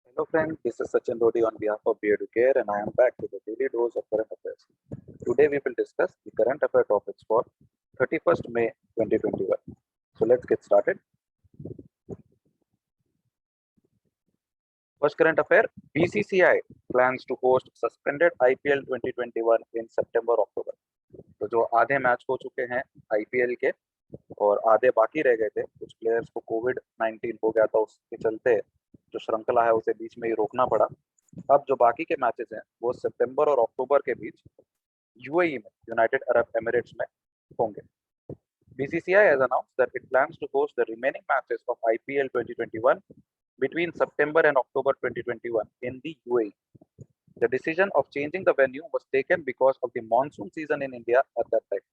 Hello friends, this is Sachin Dodi on behalf of Beard2Care and I am back with a daily dose of current affairs. Today we will discuss the current affair topics for 31st May 2021. So let's get started. First current affair, BCCI plans to host suspended IPL 2021 in September-October. तो जो आधे match हो चुके हैं IPL के और आधे बाकी रह गए थे, कुछ प्लेयर्स को कोविड-19 हो गया था, उसके चलते जो श्रृंखला है उसे बीच में ही रोकना पड़ा। अब जो बाकी के मैचेस हैं वो सितंबर और अक्टूबर के बीच यूएई में, यूनाइटेड अरब एमिरेट्स में होंगे। BCCI has announced that it plans to host the remaining matches of IPL 2021 between September and October 2021 in the UAE. The decision of changing the venue was taken because of the monsoon season in India at that time.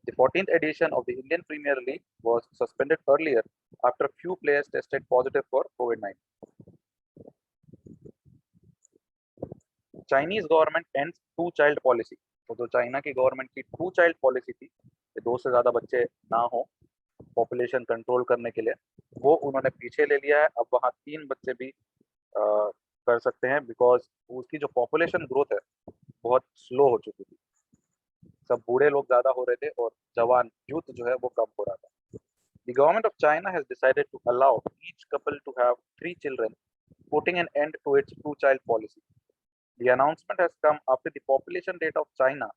The 14th edition of the Indian Premier League was suspended earlier after few players tested positive for COVID-19. Chinese government ends two-child policy. तो जो China की government की to child policy थी कि दो से ज्यादा बच्चे ना हो पॉपुलेशन कंट्रोल करने के लिए, वो उन्होंने पीछे ले लिया है। अब वहाँ 3 बच्चे भी कर सकते हैं बिकॉज उसकी जो पॉपुलेशन ग्रोथ है बहुत स्लो हो चुकी थी। सब बूढ़े लोग ज्यादा हो रहे थे और जवान यूथ जो है वो कम हो रहा था। The government of China has decided to allow each couple to have 3 children, putting an end to its two-child policy. The announcement has come after the population rate of China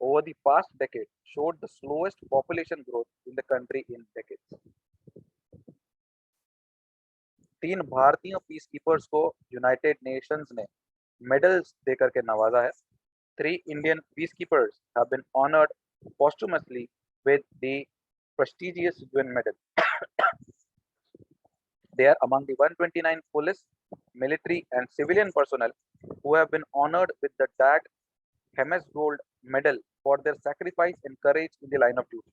over the past decade showed the slowest population growth in the country in decades. 3 भारतीय peacekeepers को United Nations ने medals देकर के नवाजा है। 3 Indian peacekeepers have been honored posthumously with the prestigious UN medal. They are among the 129 police, military, and civilian personnel who have been honored with the Dag Hammarskjöld Medal for their sacrifice and courage in the line of duty.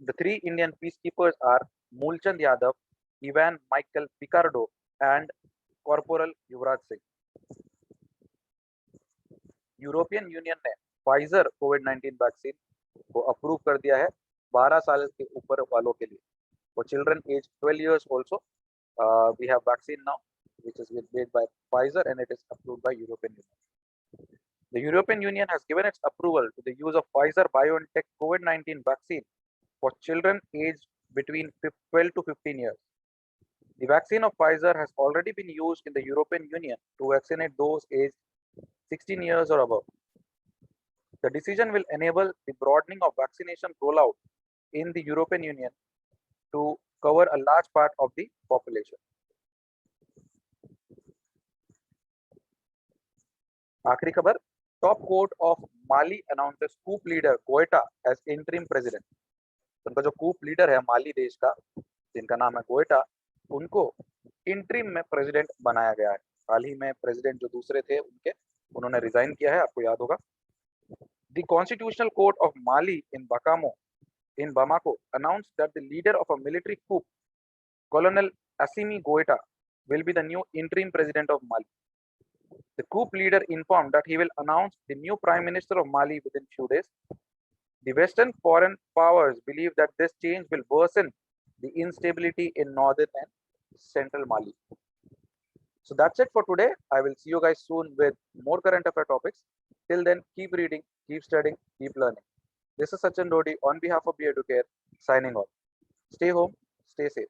The 3 Indian peacekeepers are Mulchand Yadav, Ivan Michael Picardo, and Corporal Yuvraj Singh. European union ने Pfizer कोविड-19 vaccine को approve कर दिया है 12 साल के ऊपर वालों के लिए। For children aged 12 years also, we have vaccine now, which is made by Pfizer and it is approved by European Union. The European Union has given its approval to the use of Pfizer BioNTech COVID-19 vaccine for children aged between 12 to 15 years. The vaccine of Pfizer has already been used in the European Union to vaccinate those aged 16 years or above. The decision will enable the broadening of vaccination rollout in the European Union to cover a large part of the population. आखिरी खबर, top court of Mali announces coup leader Goita as interim president. उनका जो कूप leader है माली देश का, जिनका नाम है गोएटा, उनको इंटरिम में प्रेसिडेंट बनाया गया है। हाल ही में प्रेसिडेंट जो दूसरे थे उन्होंने रिजाइन किया है, आपको याद होगा। The Constitutional Court of Mali in Bamako announced that the leader of a military coup, Colonel Assimi Goïta, will be the new interim president of Mali. The coup leader informed that he will announce the new prime minister of Mali within few days. The Western foreign powers believe that this change will worsen the instability in northern and central Mali. So that's it for today. I will see you guys soon with more current affair topics. Till then, keep reading, keep studying, keep learning. This is Sachin Dodi on behalf of Beard2Care signing off. Stay home, stay safe.